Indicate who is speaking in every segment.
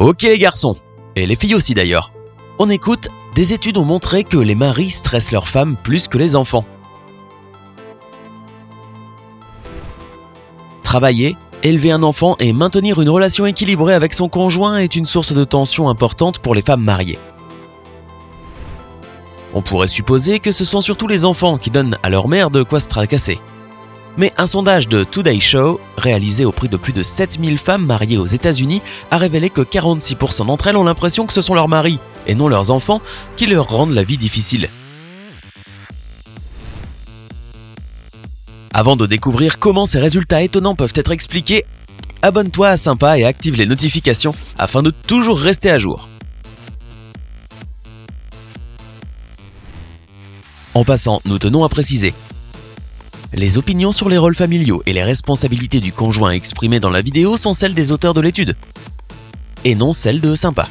Speaker 1: Ok les garçons, et les filles aussi d'ailleurs. On écoute, des études ont montré que les maris stressent leurs femmes plus que les enfants. Travailler, élever un enfant et maintenir une relation équilibrée avec son conjoint est une source de tension importante pour les femmes mariées. On pourrait supposer que ce sont surtout les enfants qui donnent à leur mère de quoi se tracasser. Mais un sondage de Today Show, réalisé auprès de plus de 7000 femmes mariées aux États-Unis, a révélé que 46% d'entre elles ont l'impression que ce sont leurs maris, et non leurs enfants, qui leur rendent la vie difficile. Avant de découvrir comment ces résultats étonnants peuvent être expliqués, abonne-toi à Sympa et active les notifications afin de toujours rester à jour. En passant, nous tenons à préciser. Les opinions sur les rôles familiaux et les responsabilités du conjoint exprimées dans la vidéo sont celles des auteurs de l'étude, et non celles de Sympa.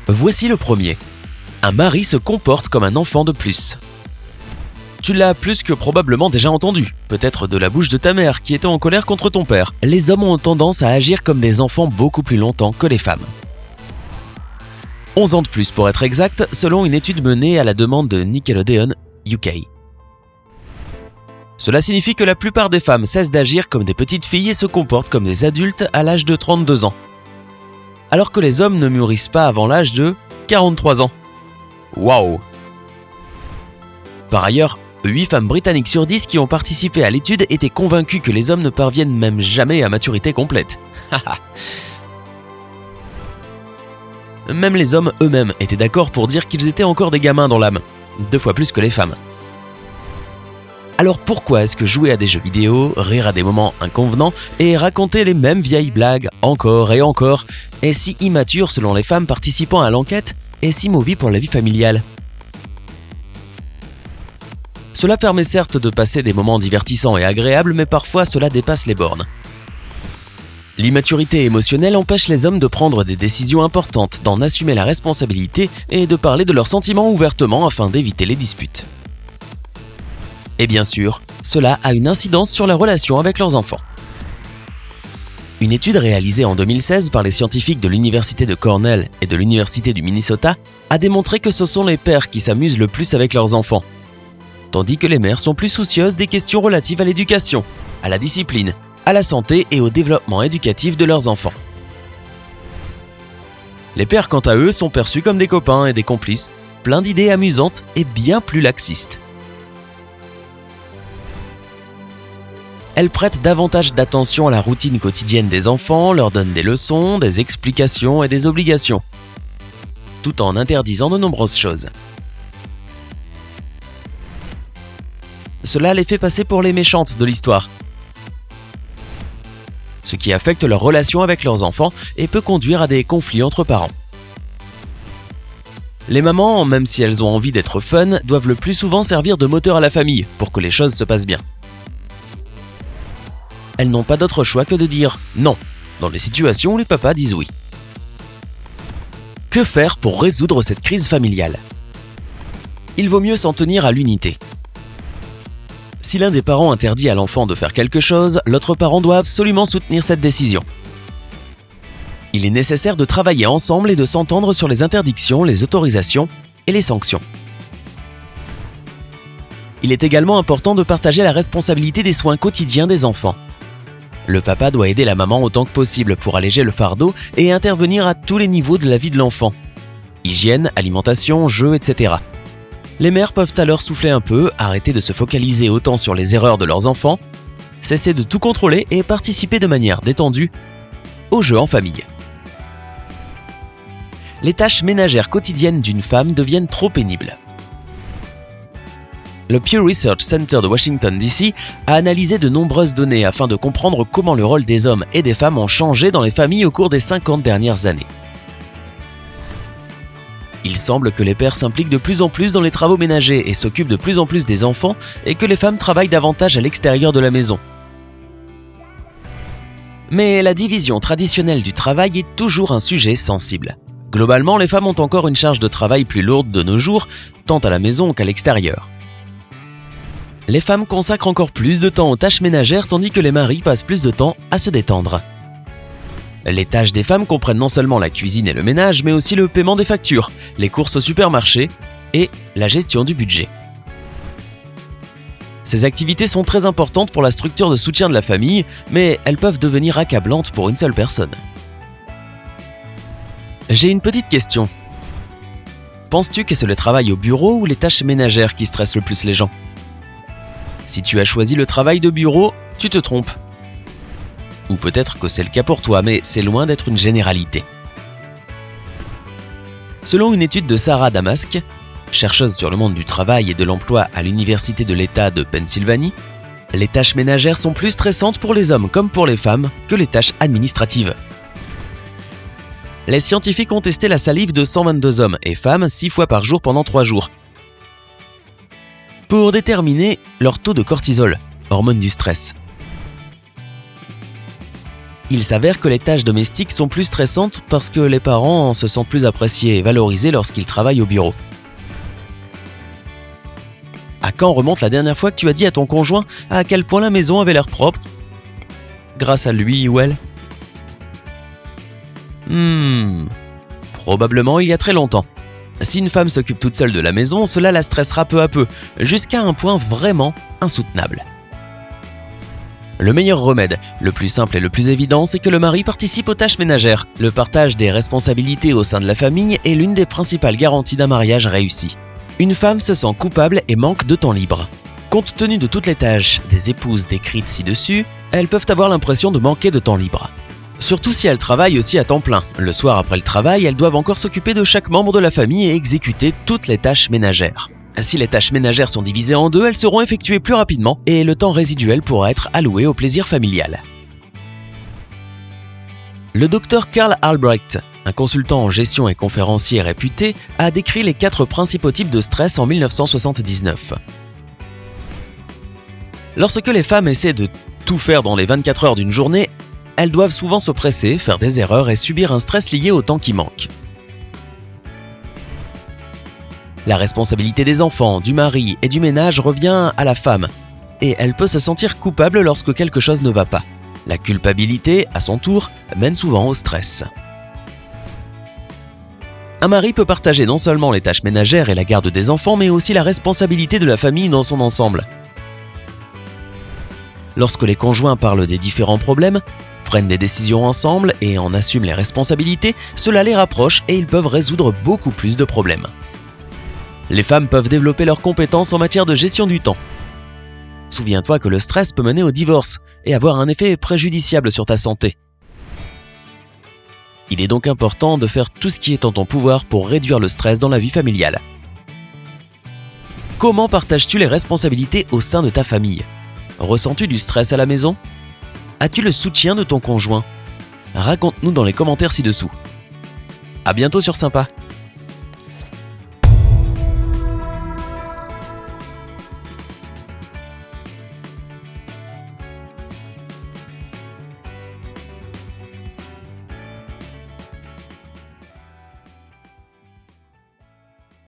Speaker 1: Voici le premier. Un mari se comporte comme un enfant de plus. Tu l'as plus que probablement déjà entendu, peut-être de la bouche de ta mère qui était en colère contre ton père. Les hommes ont tendance à agir comme des enfants beaucoup plus longtemps que les femmes. 11 ans de plus pour être exact, selon une étude menée à la demande de Nickelodeon UK. Cela signifie que la plupart des femmes cessent d'agir comme des petites filles et se comportent comme des adultes à l'âge de 32 ans. Alors que les hommes ne mûrissent pas avant l'âge de 43 ans. Waouh! Par ailleurs, 8 femmes britanniques sur 10 qui ont participé à l'étude étaient convaincues que les hommes ne parviennent même jamais à maturité complète. Même les hommes eux-mêmes étaient d'accord pour dire qu'ils étaient encore des gamins dans l'âme, 2 fois plus que les femmes. Alors pourquoi est-ce que jouer à des jeux vidéo, rire à des moments inconvenants et raconter les mêmes vieilles blagues encore et encore est si immature selon les femmes participant à l'enquête et si mauvais pour la vie familiale? Cela permet certes de passer des moments divertissants et agréables, mais parfois cela dépasse les bornes. L'immaturité émotionnelle empêche les hommes de prendre des décisions importantes, d'en assumer la responsabilité et de parler de leurs sentiments ouvertement afin d'éviter les disputes. Et bien sûr, cela a une incidence sur la relation avec leurs enfants. Une étude réalisée en 2016 par les scientifiques de l'Université de Cornell et de l'Université du Minnesota a démontré que ce sont les pères qui s'amusent le plus avec leurs enfants, tandis que les mères sont plus soucieuses des questions relatives à l'éducation, à la discipline, à la santé et au développement éducatif de leurs enfants. Les pères, quant à eux, sont perçus comme des copains et des complices, pleins d'idées amusantes et bien plus laxistes. Elles prêtent davantage d'attention à la routine quotidienne des enfants, leur donnent des leçons, des explications et des obligations, tout en interdisant de nombreuses choses. Cela les fait passer pour les méchantes de l'histoire, ce qui affecte leur relation avec leurs enfants et peut conduire à des conflits entre parents. Les mamans, même si elles ont envie d'être fun, doivent le plus souvent servir de moteur à la famille pour que les choses se passent bien. Elles n'ont pas d'autre choix que de dire non, dans les situations où les papas disent oui. Que faire pour résoudre cette crise familiale? Il vaut mieux s'en tenir à l'unité. Si l'un des parents interdit à l'enfant de faire quelque chose, l'autre parent doit absolument soutenir cette décision. Il est nécessaire de travailler ensemble et de s'entendre sur les interdictions, les autorisations et les sanctions. Il est également important de partager la responsabilité des soins quotidiens des enfants. Le papa doit aider la maman autant que possible pour alléger le fardeau et intervenir à tous les niveaux de la vie de l'enfant. Hygiène, alimentation, jeux, etc. Les mères peuvent alors souffler un peu, arrêter de se focaliser autant sur les erreurs de leurs enfants, cesser de tout contrôler et participer de manière détendue aux jeux en famille. Les tâches ménagères quotidiennes d'une femme deviennent trop pénibles. Le Pew Research Center de Washington DC a analysé de nombreuses données afin de comprendre comment le rôle des hommes et des femmes ont changé dans les familles au cours des 50 dernières années. Il semble que les pères s'impliquent de plus en plus dans les travaux ménagers et s'occupent de plus en plus des enfants et que les femmes travaillent davantage à l'extérieur de la maison. Mais la division traditionnelle du travail est toujours un sujet sensible. Globalement, les femmes ont encore une charge de travail plus lourde de nos jours, tant à la maison qu'à l'extérieur. Les femmes consacrent encore plus de temps aux tâches ménagères tandis que les maris passent plus de temps à se détendre. Les tâches des femmes comprennent non seulement la cuisine et le ménage, mais aussi le paiement des factures, les courses au supermarché et la gestion du budget. Ces activités sont très importantes pour la structure de soutien de la famille, mais elles peuvent devenir accablantes pour une seule personne. J'ai une petite question. Penses-tu que c'est le travail au bureau ou les tâches ménagères qui stressent le plus les gens ? Si tu as choisi le travail de bureau, tu te trompes. Ou peut-être que c'est le cas pour toi, mais c'est loin d'être une généralité. Selon une étude de Sarah Damask, chercheuse sur le monde du travail et de l'emploi à l'Université de l'État de Pennsylvanie, les tâches ménagères sont plus stressantes pour les hommes comme pour les femmes que les tâches administratives. Les scientifiques ont testé la salive de 122 hommes et femmes 6 fois par jour pendant 3 jours pour déterminer leur taux de cortisol, hormone du stress. Il s'avère que les tâches domestiques sont plus stressantes parce que les parents se sentent plus appréciés et valorisés lorsqu'ils travaillent au bureau. À quand remonte la dernière fois que tu as dit à ton conjoint à quel point la maison avait l'air propre ? Grâce à lui ou elle ? Probablement il y a très longtemps. Si une femme s'occupe toute seule de la maison, cela la stressera peu à peu, jusqu'à un point vraiment insoutenable. Le meilleur remède, le plus simple et le plus évident, c'est que le mari participe aux tâches ménagères. Le partage des responsabilités au sein de la famille est l'une des principales garanties d'un mariage réussi. Une femme se sent coupable et manque de temps libre. Compte tenu de toutes les tâches des épouses décrites ci-dessus, elles peuvent avoir l'impression de manquer de temps libre. Surtout si elles travaillent aussi à temps plein. Le soir après le travail, elles doivent encore s'occuper de chaque membre de la famille et exécuter toutes les tâches ménagères. Si les tâches ménagères sont divisées en deux, elles seront effectuées plus rapidement et le temps résiduel pourra être alloué au plaisir familial. Le docteur Carl Albrecht, un consultant en gestion et conférencier réputé, a décrit les 4 principaux types de stress en 1979. Lorsque les femmes essaient de tout faire dans les 24 heures d'une journée, elles doivent souvent se presser, faire des erreurs et subir un stress lié au temps qui manque. La responsabilité des enfants, du mari et du ménage revient à la femme, et elle peut se sentir coupable lorsque quelque chose ne va pas. La culpabilité, à son tour, mène souvent au stress. Un mari peut partager non seulement les tâches ménagères et la garde des enfants, mais aussi la responsabilité de la famille dans son ensemble. Lorsque les conjoints parlent des différents problèmes, prennent des décisions ensemble et en assument les responsabilités, cela les rapproche et ils peuvent résoudre beaucoup plus de problèmes. Les femmes peuvent développer leurs compétences en matière de gestion du temps. Souviens-toi que le stress peut mener au divorce et avoir un effet préjudiciable sur ta santé. Il est donc important de faire tout ce qui est en ton pouvoir pour réduire le stress dans la vie familiale. Comment partages-tu les responsabilités au sein de ta famille ? Ressens-tu du stress à la maison ? As-tu le soutien de ton conjoint ? Raconte-nous dans les commentaires ci-dessous. À bientôt sur Sympa.